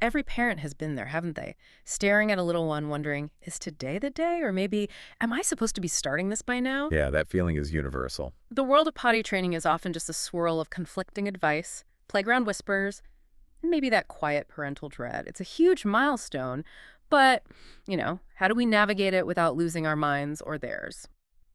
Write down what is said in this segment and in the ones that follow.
Every parent has been there, haven't they? Staring at a little one wondering, is today the day? Or maybe, am I supposed to be starting this by now? Yeah, that feeling is universal. The world of potty training is often just a swirl of conflicting advice, playground whispers, and maybe that quiet parental dread. It's a huge milestone, but, how do we navigate it without losing our minds or theirs?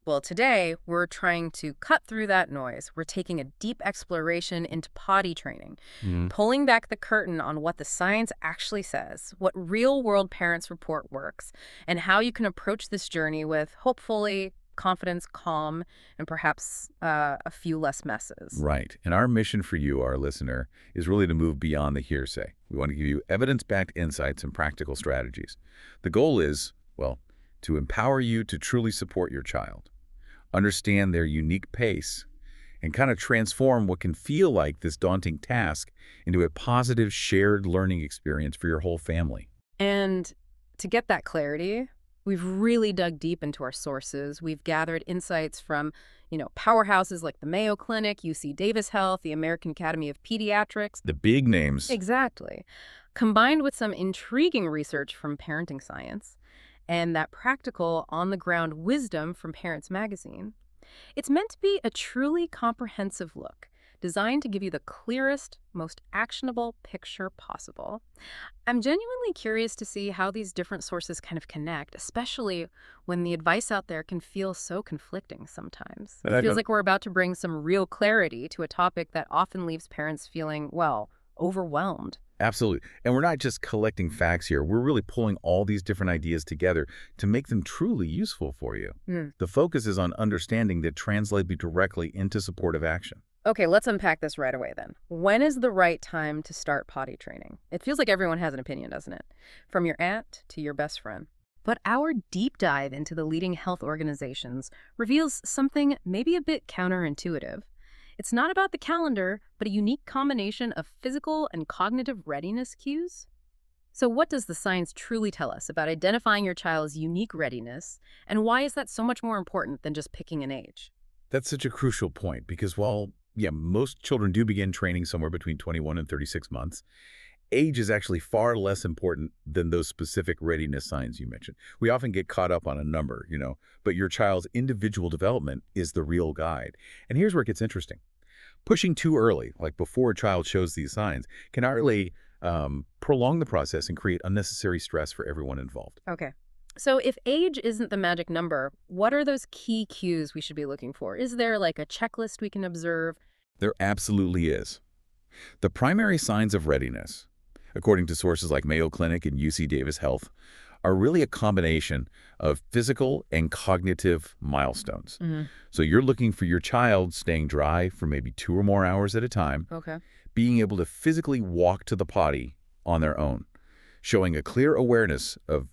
Well, today we're trying to cut through that noise. We're taking a deep exploration into potty training, Mm, pulling back the curtain on what the science actually says, what real-world parents report works, and how you can approach this journey with, hopefully, confidence, calm, and perhaps a few less messes. right. And our mission for you, our listener, is really to move beyond the hearsay. We want to give you evidence-backed insights and practical strategies. The goal is, well, to empower you to truly support your child, understand their unique pace, and kind of transform what can feel like this daunting task into a positive shared learning experience for your whole family. And to get that clarity, we've really dug deep into our sources. We've gathered insights from, powerhouses like the Mayo Clinic, UC Davis Health, the American Academy of Pediatrics. The big names. Exactly. Combined with some intriguing research from parenting science and that practical on-the-ground wisdom from Parents Magazine, it's meant to be a truly comprehensive look, designed to give you the clearest, most actionable picture possible. I'm genuinely curious to see how these different sources kind of connect, especially when the advice out there can feel so conflicting sometimes. And It I feels don't- like we're about to bring some real clarity to a topic that often leaves parents feeling, well, overwhelmed. Absolutely. And we're not just collecting facts here. We're really pulling all these different ideas together to make them truly useful for you. Hmm. The focus is on understanding that translate directly into supportive action. Okay, let's unpack this right away then. When is the right time to start potty training? It feels like everyone has an opinion, doesn't it? From your aunt to your best friend. But our deep dive into the leading health organizations reveals something maybe a bit counterintuitive. It's not about the calendar, but a unique combination of physical and cognitive readiness cues. So what does the science truly tell us about identifying your child's unique readiness, and why is that so much more important than just picking an age? That's such a crucial point because while, yeah, most children do begin training somewhere between 21 and 36 months, age is actually far less important than those specific readiness signs you mentioned. We often get caught up on a number, but your child's individual development is the real guide. And here's where it gets interesting. Pushing too early, like before a child shows these signs, can really prolong the process and create unnecessary stress for everyone involved. Okay. So if age isn't the magic number, what are those key cues we should be looking for? Is there like a checklist we can observe? There absolutely is. The primary signs of readiness, according to sources like Mayo Clinic and UC Davis Health, are really a combination of physical and cognitive milestones. So you're looking for your child staying dry for maybe 2 or more hours at a time, Okay. being able to physically walk to the potty on their own, showing a clear awareness of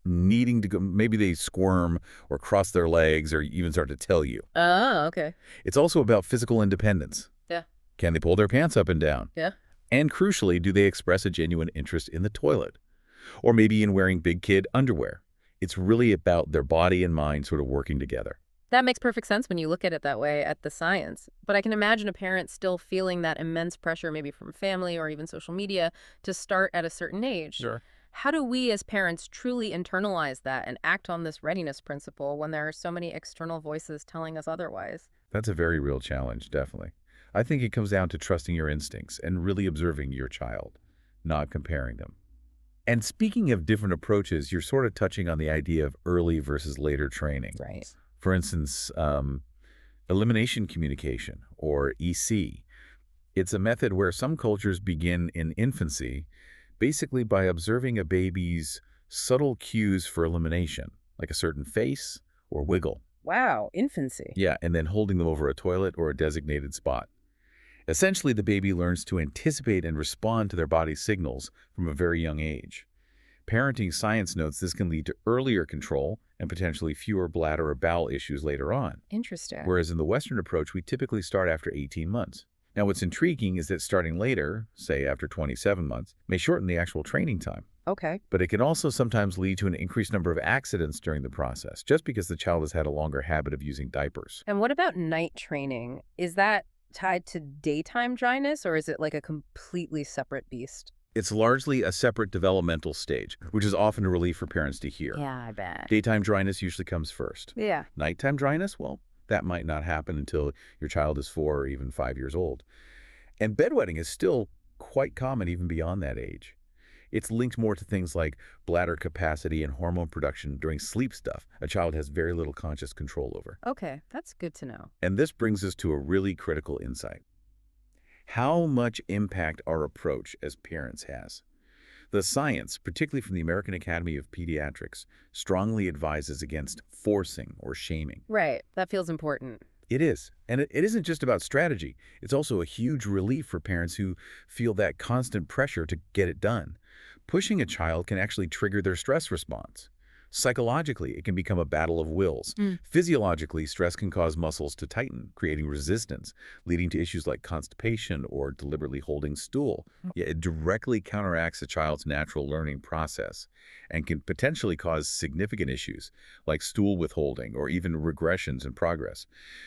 needing to go. Maybe they squirm or cross their legs or even start to tell you. Oh, okay. It's also about physical independence. Yeah. Can they pull their pants up and down? Yeah. And crucially, do they express a genuine interest in the toilet? Or maybe in wearing big kid underwear? It's really about their body and mind sort of working together. That makes perfect sense when you look at it that way, at the science. But I can imagine a parent still feeling that immense pressure, maybe from family or even social media, to start at a certain age. Sure. How do we as parents truly internalize that and act on this readiness principle when there are so many external voices telling us otherwise? That's a very real challenge, definitely. I think it comes down to trusting your instincts and really observing your child, not comparing them. And speaking of different approaches, you're sort of touching on the idea of early versus later training. Right. For instance, elimination communication, or EC. It's a method where some cultures begin in infancy, basically by observing a baby's subtle cues for elimination, like a certain face or wiggle. Wow, infancy. Yeah, and then holding them over a toilet or a designated spot. Essentially, the baby learns to anticipate and respond to their body's signals from a very young age. Parenting science notes this can lead to earlier control and potentially fewer bladder or bowel issues later on. Interesting. Whereas in the Western approach, we typically start after 18 months. Now, what's intriguing is that starting later, say after 27 months, may shorten the actual training time. Okay. But it can also sometimes lead to an increased number of accidents during the process, just because the child has had a longer habit of using diapers. And what about night training? Is that tied to daytime dryness, or is it like a completely separate beast? It's largely a separate developmental stage, which is often a relief for parents to hear. Yeah, I bet. Daytime dryness usually comes first. Yeah. Nighttime dryness, well, that might not happen until your child is 4 or even 5 years old. And bedwetting is still quite common even beyond that age. It's linked more to things like bladder capacity and hormone production during sleep stuff a child has very little conscious control over. Okay, that's good to know. And this brings us to a really critical insight. How much impact our approach as parents has. The science, particularly from the American Academy of Pediatrics, strongly advises against forcing or shaming. Right, that feels important. It is. And it isn't just about strategy. It's also a huge relief for parents who feel that constant pressure to get it done. Pushing a child can actually trigger their stress response. Psychologically, it can become a battle of wills. Physiologically, stress can cause muscles to tighten, creating resistance, leading to issues like constipation or deliberately holding stool. Yet it directly counteracts a child's natural learning process and can potentially cause significant issues like stool withholding or even regressions in progress.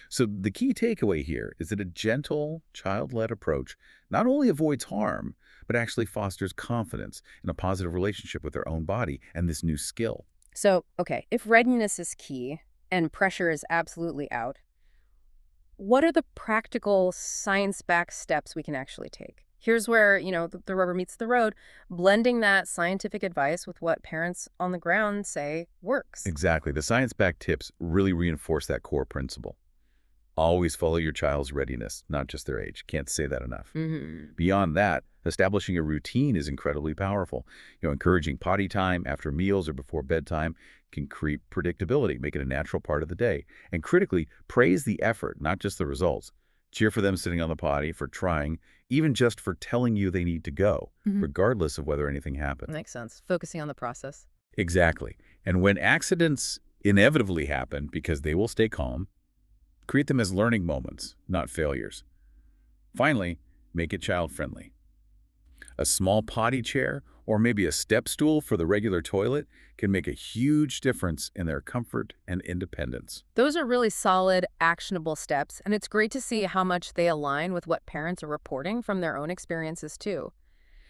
So the key takeaway here is that a gentle, child-led approach not only avoids harm, but actually fosters confidence in a positive relationship with their own body and this new skill. So, okay, if readiness is key and pressure is absolutely out, what are the practical science-backed steps we can actually take? Here's where, the rubber meets the road, blending that scientific advice with what parents on the ground say works. Exactly. The science-backed tips really reinforce that core principle. Always follow your child's readiness, not just their age. Can't say that enough. Beyond that, establishing a routine is incredibly powerful. Encouraging potty time after meals or before bedtime can create predictability, make it a natural part of the day. And critically, praise the effort, not just the results. Cheer for them sitting on the potty, for trying, even just for telling you they need to go, regardless of whether anything happens. Makes sense. Focusing on the process. Exactly. And when accidents inevitably happen, because they will stay calm, treat them as learning moments, not failures. Finally, make it child-friendly. A small potty chair or maybe a step stool for the regular toilet can make a huge difference in their comfort and independence. Those are really solid, actionable steps, and it's great to see how much they align with what parents are reporting from their own experiences, too.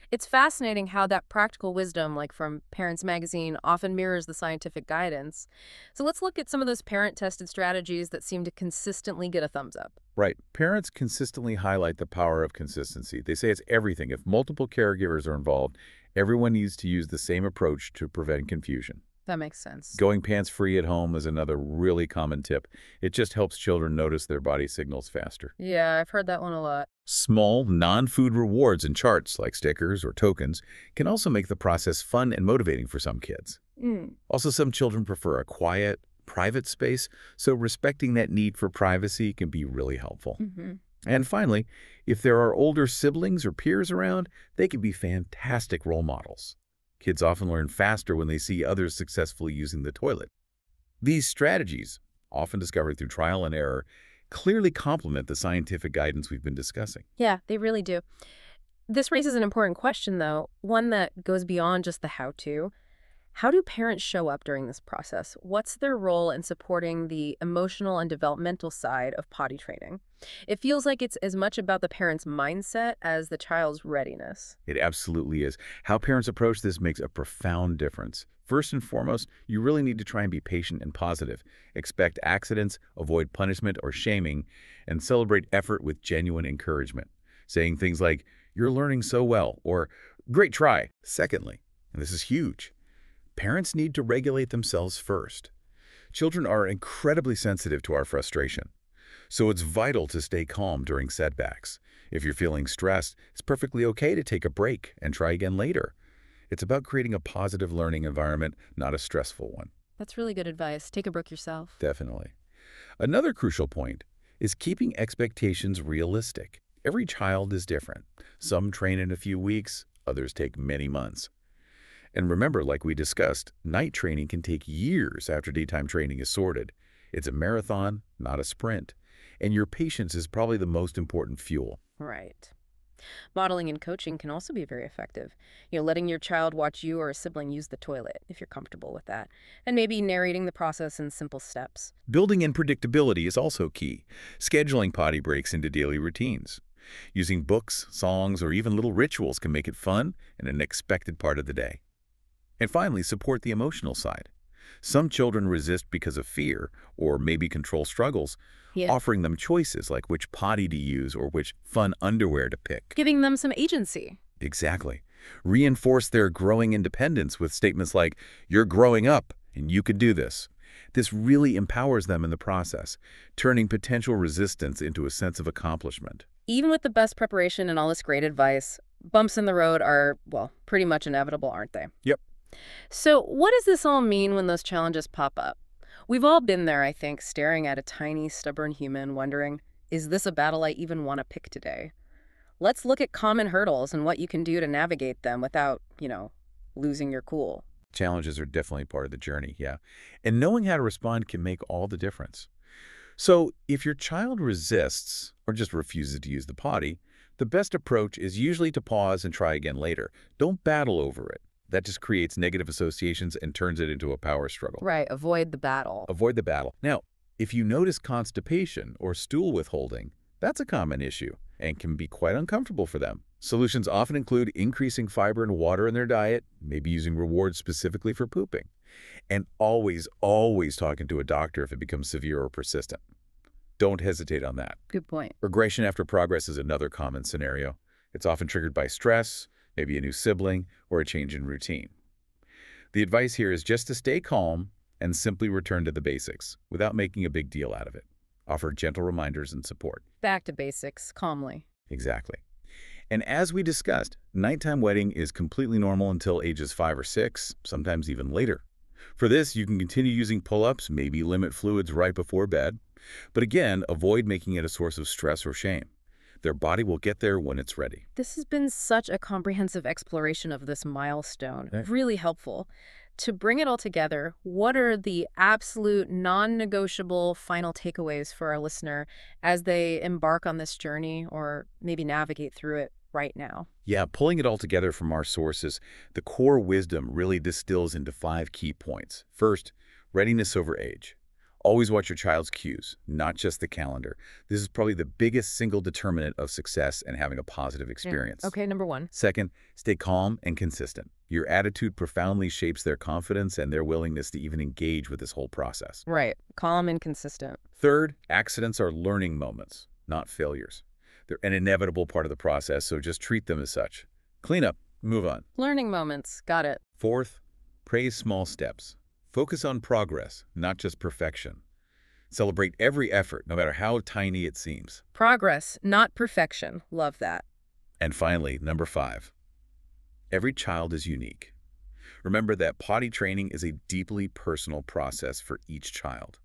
It's fascinating how that practical wisdom, like from Parents Magazine, often mirrors the scientific guidance. So let's look at some of those parent-tested strategies that seem to consistently get a thumbs up. Right. Parents consistently highlight the power of consistency. They say it's everything. If multiple caregivers are involved, everyone needs to use the same approach to prevent confusion. That makes sense. Going pants-free at home is another really common tip. It just helps children notice their body signals faster. Yeah, I've heard that one a lot. Small, non-food rewards and charts, like stickers or tokens, can also make the process fun and motivating for some kids. Also, some children prefer a quiet, private space, so respecting that need for privacy can be really helpful. And finally, if there are older siblings or peers around, they can be fantastic role models. Kids often learn faster when they see others successfully using the toilet. These strategies, often discovered through trial and error, clearly complement the scientific guidance we've been discussing. Yeah, they really do. This raises an important question, though, one that goes beyond just the how-to. How do parents show up during this process? What's their role in supporting the emotional and developmental side of potty training? It feels like it's as much about the parent's mindset as the child's readiness. It absolutely is. How parents approach this makes a profound difference. First and foremost, you really need to try and be patient and positive. Expect accidents, avoid punishment or shaming, and celebrate effort with genuine encouragement. Saying things like, "You're learning so well," or "Great try." Secondly, and this is huge, parents need to regulate themselves first. Children are incredibly sensitive to our frustration, so it's vital to stay calm during setbacks. If you're feeling stressed, it's perfectly okay to take a break and try again later. It's about creating a positive learning environment, not a stressful one. That's really good advice. Take a break yourself. Definitely. Another crucial point is keeping expectations realistic. Every child is different. Some train in a few weeks, others take many months. And remember, like we discussed, night training can take years after daytime training is sorted. It's a marathon, not a sprint. And your patience is probably the most important fuel. Right. Modeling and coaching can also be very effective. Letting your child watch you or a sibling use the toilet, if you're comfortable with that, and maybe narrating the process in simple steps. Building in predictability is also key. Scheduling potty breaks into daily routines. Using books, songs, or even little rituals can make it fun and an expected part of the day. And finally, support the emotional side. Some children resist because of fear or maybe control struggles, Yeah. offering them choices like which potty to use or which fun underwear to pick. Giving them some agency. Exactly. Reinforce their growing independence with statements like, "You're growing up and you can do this." This really empowers them in the process, turning potential resistance into a sense of accomplishment. Even with the best preparation and all this great advice, bumps in the road are, well, pretty much inevitable, aren't they? Yep. So what does this all mean when those challenges pop up? We've all been there, I think, staring at a tiny, stubborn human, wondering, is this a battle I even want to pick today? Let's look at common hurdles and what you can do to navigate them without, losing your cool. Challenges are definitely part of the journey, yeah. And knowing how to respond can make all the difference. So if your child resists or just refuses to use the potty, the best approach is usually to pause and try again later. Don't battle over it. That just creates negative associations and turns it into a power struggle. Right, avoid the battle. Avoid the battle. Now, if you notice constipation or stool withholding, that's a common issue and can be quite uncomfortable for them. Solutions often include increasing fiber and water in their diet, maybe using rewards specifically for pooping, and always talking to a doctor if it becomes severe or persistent. Don't hesitate on that. Good point. Regression after progress is another common scenario. It's often triggered by stress, maybe a new sibling, or a change in routine. The advice here is just to stay calm and simply return to the basics without making a big deal out of it. Offer gentle reminders and support. Back to basics, calmly. Exactly. And as we discussed, nighttime wetting is completely normal until ages 5 or 6, sometimes even later. For this, you can continue using pull-ups, maybe limit fluids right before bed. But again, avoid making it a source of stress or shame. Their body will get there when it's ready. This has been such a comprehensive exploration of this milestone. Right. Really helpful. To bring it all together, what are the absolute non-negotiable final takeaways for our listener as they embark on this journey or maybe navigate through it right now? Yeah, pulling it all together from our sources, the core wisdom really distills into 5 key points. First, readiness over age. Always watch your child's cues, not just the calendar. This is probably the biggest single determinant of success and having a positive experience. Okay, number one. Second, stay calm and consistent. Your attitude profoundly shapes their confidence and their willingness to even engage with this whole process. Right. Calm and consistent. Third, accidents are learning moments, not failures. They're an inevitable part of the process, so just treat them as such. Clean up, move on. Learning moments. Got it. Fourth, praise small steps. Focus on progress, not just perfection. Celebrate every effort, no matter how tiny it seems. Progress, not perfection. Love that. And finally, number 5, every child is unique. Remember that potty training is a deeply personal process for each child.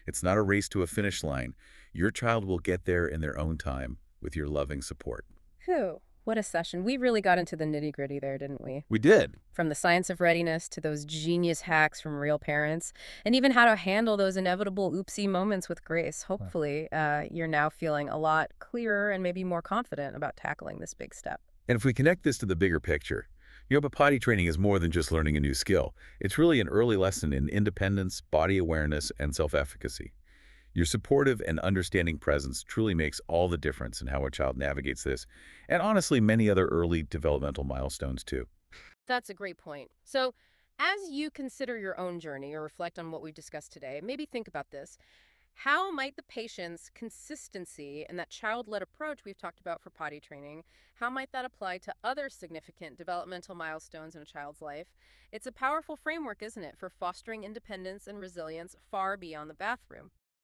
It's not a race to a finish line. Your child will get there in their own time with your loving support. Phew. What a session. We really got into the nitty-gritty there, didn't we? We did. From the science of readiness to those genius hacks from real parents, and even how to handle those inevitable oopsie moments with grace. Hopefully, you're now feeling a lot clearer and maybe more confident about tackling this big step. And if we connect this to the bigger picture, but potty training is more than just learning a new skill. It's really an early lesson in independence, body awareness, and self-efficacy. Your supportive and understanding presence truly makes all the difference in how a child navigates this, and honestly, many other early developmental milestones too. That's a great point. So, as you consider your own journey or reflect on what we've discussed today, maybe think about this. How might the patience, consistency, and that child-led approach we've talked about for potty training, how might that apply to other significant developmental milestones in a child's life? It's a powerful framework, isn't it, for fostering independence and resilience far beyond the bathroom.